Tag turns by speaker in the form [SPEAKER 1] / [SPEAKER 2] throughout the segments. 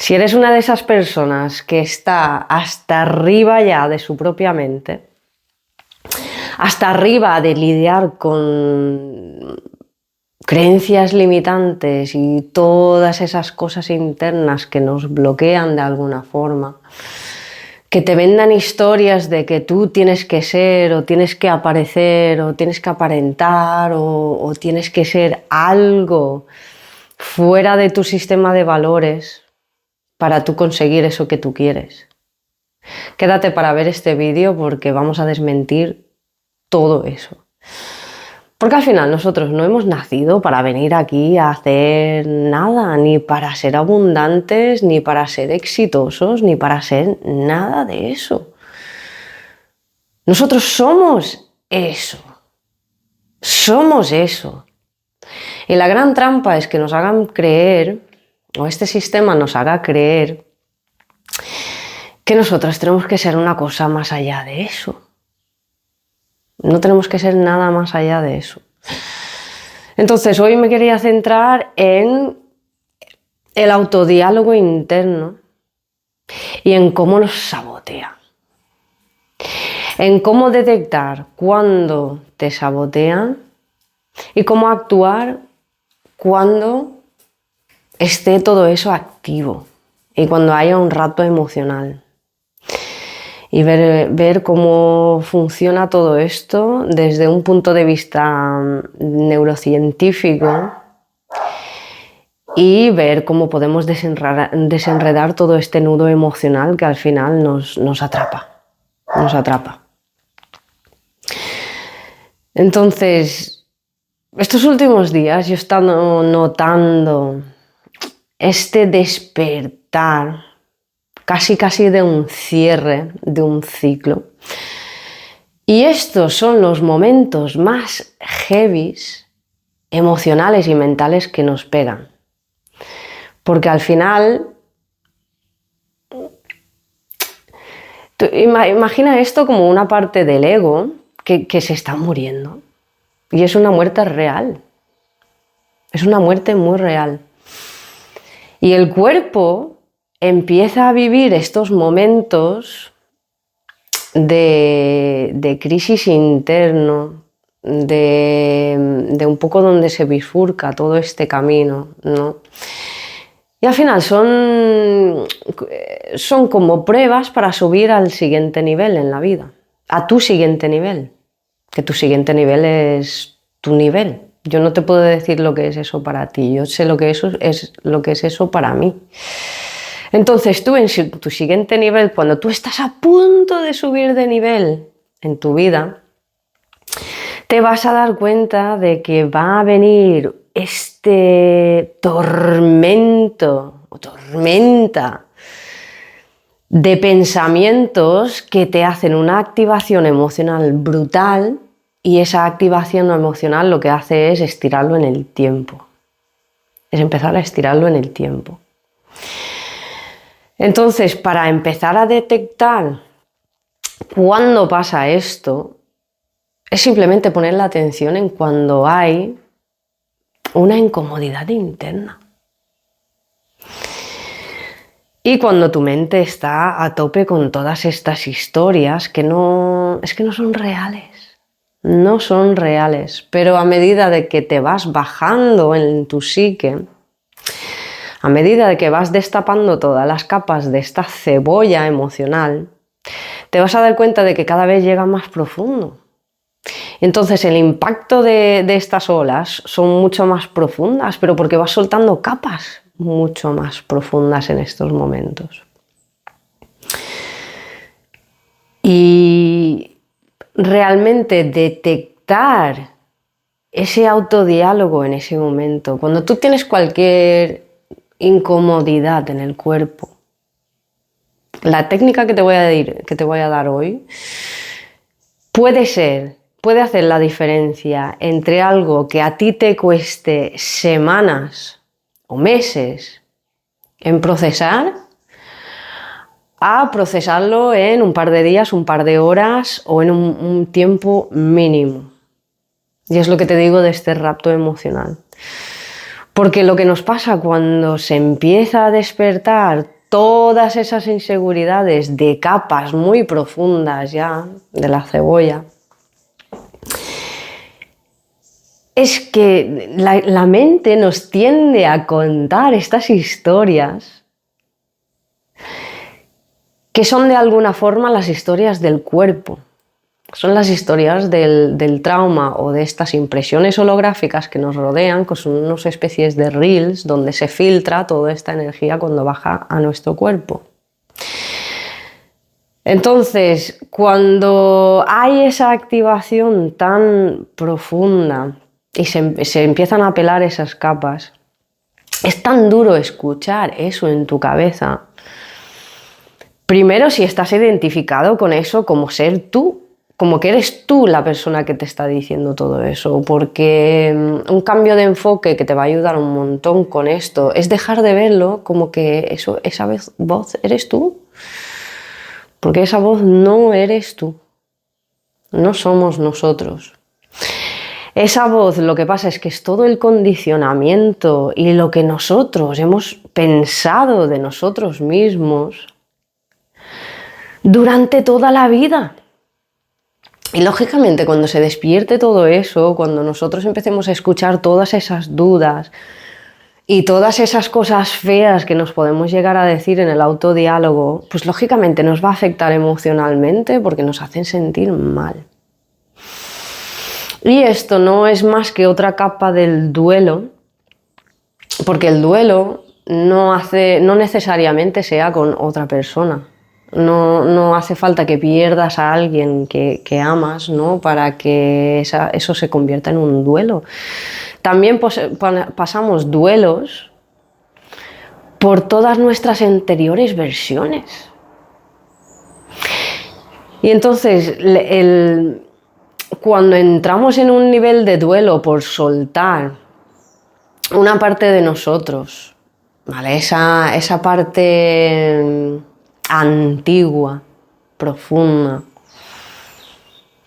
[SPEAKER 1] Si eres una de esas personas que está hasta arriba ya de su propia mente, hasta arriba de lidiar con creencias limitantes y todas esas cosas internas que nos bloquean de alguna forma, que te vendan historias de que tú tienes que ser o tienes que aparecer o tienes que aparentar o tienes que ser algo fuera de tu sistema de valores para tú conseguir eso que tú quieres. Quédate para ver este vídeo porque vamos a desmentir todo eso. Porque al final nosotros no hemos nacido para venir aquí a hacer nada, ni para ser abundantes, ni para ser exitosos, ni para ser nada de eso. Nosotros somos eso. Somos eso. Y la gran trampa es que nos hagan creer, o este sistema nos haga creer, que nosotros tenemos que ser una cosa más allá de eso. No tenemos que ser nada más allá de eso. Entonces, hoy me quería centrar en el autodiálogo interno y en cómo nos sabotea. En cómo detectar cuando te sabotean y cómo actuar cuando esté todo eso activo y cuando haya un rato emocional. Y ver cómo funciona todo esto desde un punto de vista neurocientífico y ver cómo podemos desenredar todo este nudo emocional que al final nos atrapa. Nos atrapa. Entonces, estos últimos días yo he estado notando este despertar casi de un cierre de un ciclo. Y estos son los momentos más heavies, emocionales y mentales que nos pegan. Porque al final, imagina esto como una parte del ego que se está muriendo. Y es una muerte real. Es una muerte muy real. Y el cuerpo empieza a vivir estos momentos de crisis interno, de un poco donde se bifurca todo este camino, ¿no? Y al final son como pruebas para subir al siguiente nivel en la vida, a tu siguiente nivel, que tu siguiente nivel es tu nivel. Yo no te puedo decir lo que es eso para ti, yo sé lo que es eso para mí. Entonces tú en tu siguiente nivel, cuando tú estás a punto de subir de nivel en tu vida, te vas a dar cuenta de que va a venir este tormento o tormenta de pensamientos que te hacen una activación emocional brutal y esa activación emocional lo que hace es estirarlo en el tiempo. Es empezar a estirarlo en el tiempo. Entonces, para empezar a detectar cuándo pasa esto, es simplemente poner la atención en cuando hay una incomodidad interna. Y cuando tu mente está a tope con todas estas historias que no son reales. No son reales, pero a medida de que te vas bajando en tu psique, a medida de que vas destapando todas las capas de esta cebolla emocional, te vas a dar cuenta de que cada vez llega más profundo. Entonces el impacto de estas olas son mucho más profundas, pero porque vas soltando capas mucho más profundas en estos momentos. Y realmente detectar ese autodiálogo en ese momento, cuando tú tienes cualquier incomodidad en el cuerpo, la técnica que te voy a dar hoy puede hacer la diferencia entre algo que a ti te cueste semanas o meses en procesar a procesarlo en un par de días, un par de horas o en un tiempo mínimo. Y es lo que te digo de este rapto emocional. Porque lo que nos pasa cuando se empieza a despertar todas esas inseguridades de capas muy profundas ya de la cebolla, es que la mente nos tiende a contar estas historias que son de alguna forma las historias del cuerpo. Son las historias del trauma o de estas impresiones holográficas que nos rodean, que son unas especies de reels donde se filtra toda esta energía cuando baja a nuestro cuerpo. Entonces, cuando hay esa activación tan profunda y se empiezan a pelar esas capas, es tan duro escuchar eso en tu cabeza. Primero, si estás identificado con eso como ser tú, como que eres tú la persona que te está diciendo todo eso, porque un cambio de enfoque que te va a ayudar un montón con esto es dejar de verlo como que esa voz eres tú, porque esa voz no eres tú, no somos nosotros. Esa voz, lo que pasa es que es todo el condicionamiento y lo que nosotros hemos pensado de nosotros mismos durante toda la vida. Y lógicamente cuando se despierte todo eso, cuando nosotros empecemos a escuchar todas esas dudas y todas esas cosas feas que nos podemos llegar a decir en el autodiálogo, pues lógicamente nos va a afectar emocionalmente porque nos hacen sentir mal. Y esto no es más que otra capa del duelo, porque el duelo no necesariamente sea con otra persona. No hace falta que pierdas a alguien que amas, ¿no? Para que eso se convierta en un duelo. También pasamos duelos por todas nuestras anteriores versiones. Y entonces, cuando entramos en un nivel de duelo por soltar una parte de nosotros, ¿vale? Esa parte antigua, profunda.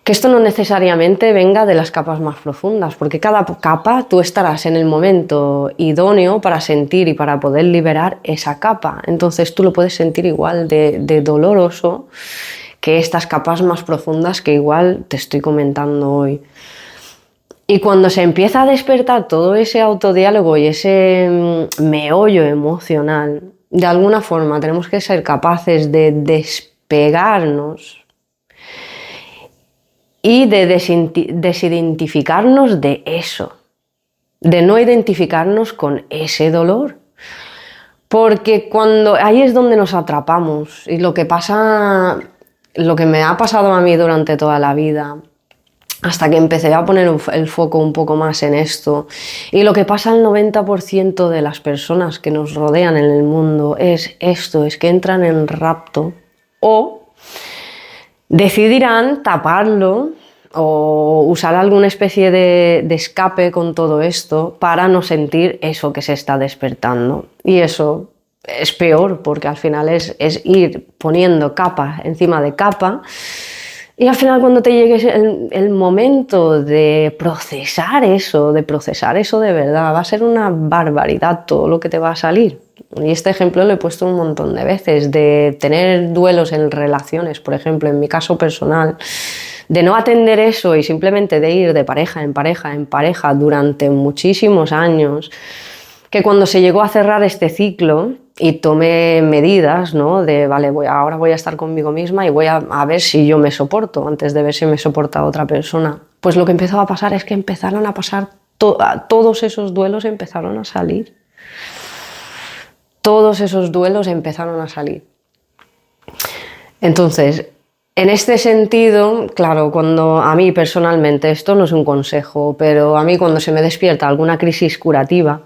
[SPEAKER 1] Que esto no necesariamente venga de las capas más profundas, porque cada capa tú estarás en el momento idóneo para sentir y para poder liberar esa capa. Entonces tú lo puedes sentir igual de doloroso que estas capas más profundas que igual te estoy comentando hoy. Y cuando se empieza a despertar todo ese autodiálogo y ese meollo emocional, de alguna forma tenemos que ser capaces de despegarnos y de desidentificarnos de eso, de no identificarnos con ese dolor. Porque ahí es donde nos atrapamos y lo que me ha pasado a mí durante toda la vida, hasta que empecé a poner el foco un poco más en esto. Y lo que pasa al 90% de las personas que nos rodean en el mundo es esto, es que entran en rapto o decidirán taparlo o usar alguna especie de escape con todo esto para no sentir eso que se está despertando. Y eso es peor porque al final es ir poniendo capa encima de capa. Y al final cuando te llegue el momento de procesar eso de verdad, va a ser una barbaridad todo lo que te va a salir. Y este ejemplo lo he puesto un montón de veces, de tener duelos en relaciones, por ejemplo, en mi caso personal, de no atender eso y simplemente de ir de pareja en pareja en pareja durante muchísimos años, que cuando se llegó a cerrar este ciclo y tomé medidas, ¿no? De, vale, ahora voy a estar conmigo misma y voy a ver si yo me soporto antes de ver si me soporta otra persona. Pues lo que empezó a pasar es que empezaron a pasar, todos esos duelos empezaron a salir. Todos esos duelos empezaron a salir. Entonces, en este sentido, claro, cuando a mí personalmente, esto no es un consejo, pero a mí cuando se me despierta alguna crisis curativa,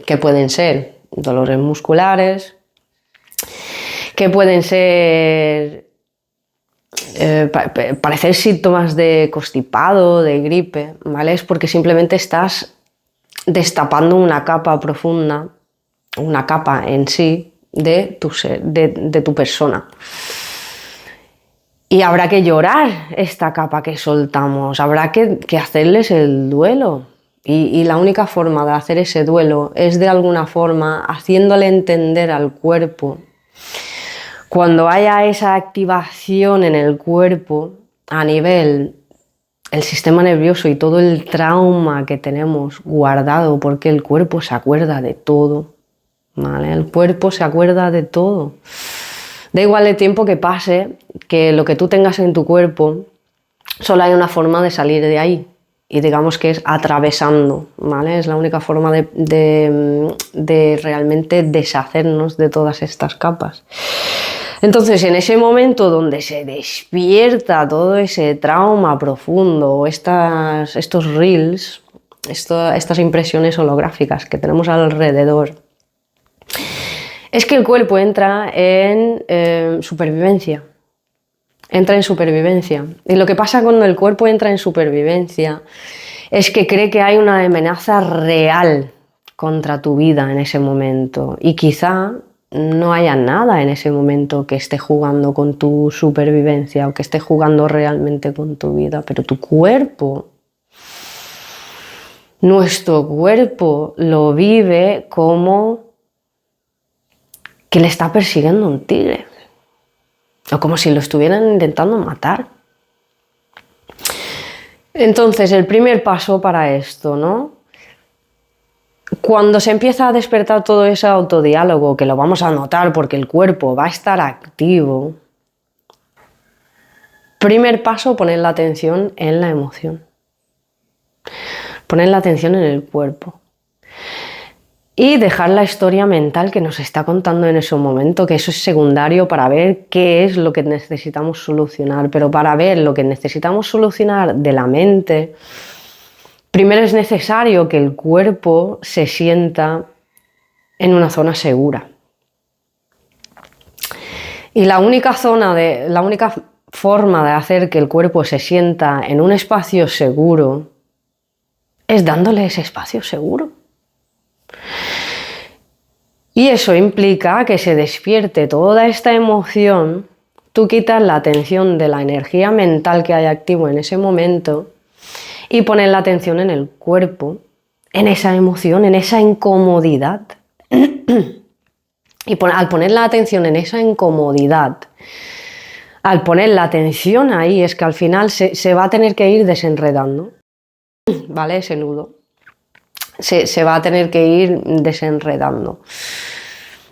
[SPEAKER 1] que pueden ser dolores musculares, que pueden ser parecer síntomas de constipado, de gripe, ¿vale? Es porque simplemente estás destapando una capa profunda, una capa en sí de tu ser, de tu persona. Y habrá que llorar esta capa que soltamos, habrá que hacerles el duelo. Y la única forma de hacer ese duelo es de alguna forma haciéndole entender al cuerpo. Cuando haya esa activación en el cuerpo a nivel el sistema nervioso y todo el trauma que tenemos guardado, porque el cuerpo se acuerda de todo, ¿vale? El cuerpo se acuerda de todo. Da igual el tiempo que pase, que lo que tú tengas en tu cuerpo, solo hay una forma de salir de ahí. Y digamos que es atravesando, ¿vale? Es la única forma de realmente deshacernos de todas estas capas. Entonces, en ese momento donde se despierta todo ese trauma profundo, estos reels, estas impresiones holográficas que tenemos alrededor, es que el cuerpo entra en supervivencia. Entra en supervivencia. Y lo que pasa cuando el cuerpo entra en supervivencia es que cree que hay una amenaza real contra tu vida en ese momento. Y quizá no haya nada en ese momento que esté jugando con tu supervivencia o que esté jugando realmente con tu vida. Pero tu cuerpo, nuestro cuerpo lo vive como que le está persiguiendo un tigre. O como si lo estuvieran intentando matar. Entonces, el primer paso para esto, ¿no? Cuando se empieza a despertar todo ese autodiálogo, que lo vamos a notar porque el cuerpo va a estar activo, primer paso, poner la atención en la emoción. Poner la atención en el cuerpo. Y dejar la historia mental que nos está contando en ese momento, que eso es secundario para ver qué es lo que necesitamos solucionar. Pero para ver lo que necesitamos solucionar de la mente, primero es necesario que el cuerpo se sienta en una zona segura. Y la única forma de hacer que el cuerpo se sienta en un espacio seguro es dándole ese espacio seguro. Y eso implica que se despierte toda esta emoción, tú quitas la atención de la energía mental que hay activo en ese momento y pones la atención en el cuerpo, en esa emoción, en esa incomodidad. Y al poner la atención en esa incomodidad, al poner la atención ahí, es que al final se va a tener que ir desenredando, ¿vale? Ese nudo. Se va a tener que ir desenredando.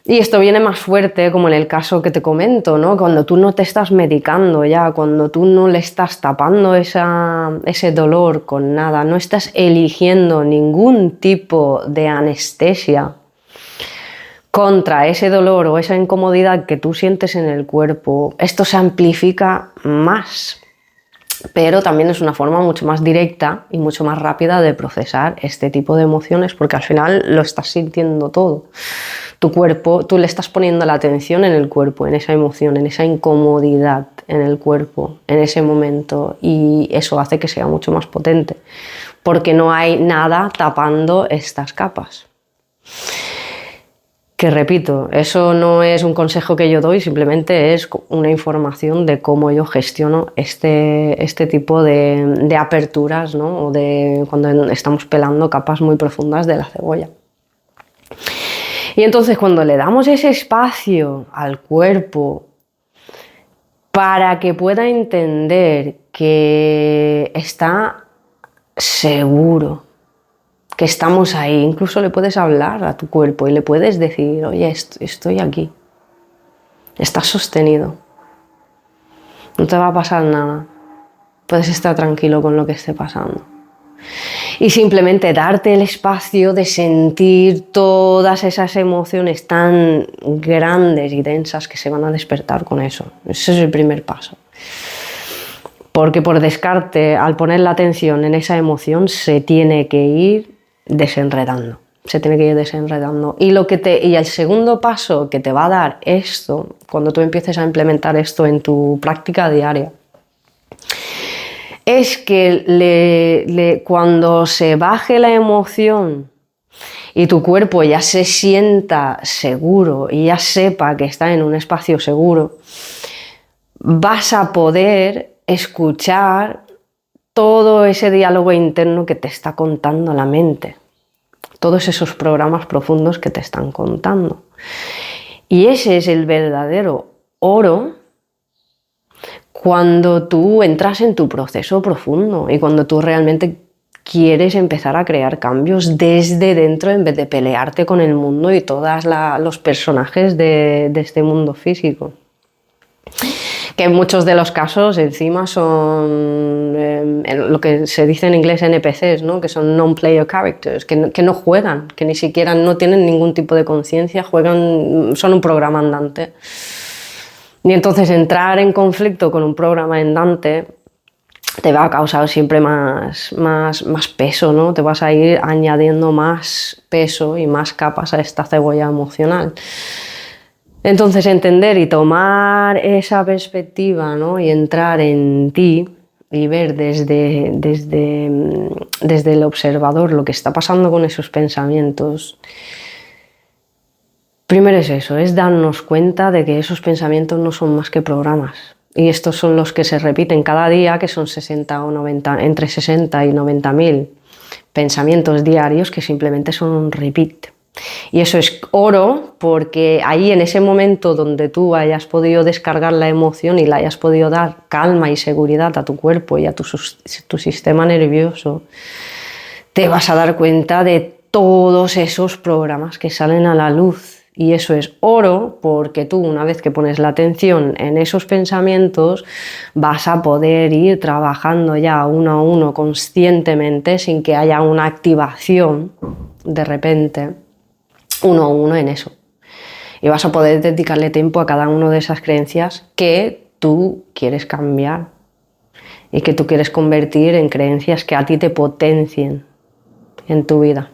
[SPEAKER 1] Y esto viene más fuerte, como en el caso que te comento, ¿no? Cuando tú no te estás medicando ya, cuando tú no le estás tapando ese dolor con nada, no estás eligiendo ningún tipo de anestesia contra ese dolor o esa incomodidad que tú sientes en el cuerpo, esto se amplifica más. Pero también es una forma mucho más directa y mucho más rápida de procesar este tipo de emociones, porque al final lo estás sintiendo todo. Tu cuerpo, tú le estás poniendo la atención en el cuerpo, en esa emoción, en esa incomodidad en el cuerpo, en ese momento, y eso hace que sea mucho más potente, porque no hay nada tapando estas capas. Que repito, eso no es un consejo que yo doy, simplemente es una información de cómo yo gestiono este tipo de aperturas, ¿no? O de cuando estamos pelando capas muy profundas de la cebolla. Y entonces cuando le damos ese espacio al cuerpo para que pueda entender que está seguro, que estamos ahí, incluso le puedes hablar a tu cuerpo y le puedes decir, oye, estoy aquí, estás sostenido, no te va a pasar nada, puedes estar tranquilo con lo que esté pasando. Y simplemente darte el espacio de sentir todas esas emociones tan grandes y densas que se van a despertar con eso. Ese es el primer paso. Porque por descarte, al poner la atención en esa emoción, se tiene que ir desenredando. Se tiene que ir desenredando. Y el segundo paso que te va a dar esto, cuando tú empieces a implementar esto en tu práctica diaria, es que cuando se baje la emoción y tu cuerpo ya se sienta seguro y ya sepa que está en un espacio seguro, vas a poder escuchar todo ese diálogo interno que te está contando la mente, todos esos programas profundos que te están contando. Y ese es el verdadero oro cuando tú entras en tu proceso profundo y cuando tú realmente quieres empezar a crear cambios desde dentro en vez de pelearte con el mundo y todos los personajes de este mundo físico. Que en muchos de los casos encima son lo que se dice en inglés NPCs, ¿no? Que son non-player characters, que no juegan, que ni siquiera no tienen ningún tipo de conciencia, son un programa andante. Y entonces entrar en conflicto con un programa andante te va a causar siempre más peso, ¿no? Te vas a ir añadiendo más peso y más capas a esta cebolla emocional. Entonces entender y tomar esa perspectiva, ¿no? Y entrar en ti y ver desde el observador lo que está pasando con esos pensamientos. Primero es eso, es darnos cuenta de que esos pensamientos no son más que programas. Y estos son los que se repiten cada día, que son 60 o 90, entre 60 y 90.000 pensamientos diarios que simplemente son un repeat. Y eso es oro, porque ahí en ese momento donde tú hayas podido descargar la emoción y le hayas podido dar calma y seguridad a tu cuerpo y a tu sistema nervioso, te vas a dar cuenta de todos esos programas que salen a la luz. Y eso es oro, porque tú, una vez que pones la atención en esos pensamientos, vas a poder ir trabajando ya uno a uno conscientemente, sin que haya una activación de repente, uno a uno en eso. Y vas a poder dedicarle tiempo a cada una de esas creencias que tú quieres cambiar y que tú quieres convertir en creencias que a ti te potencien en tu vida.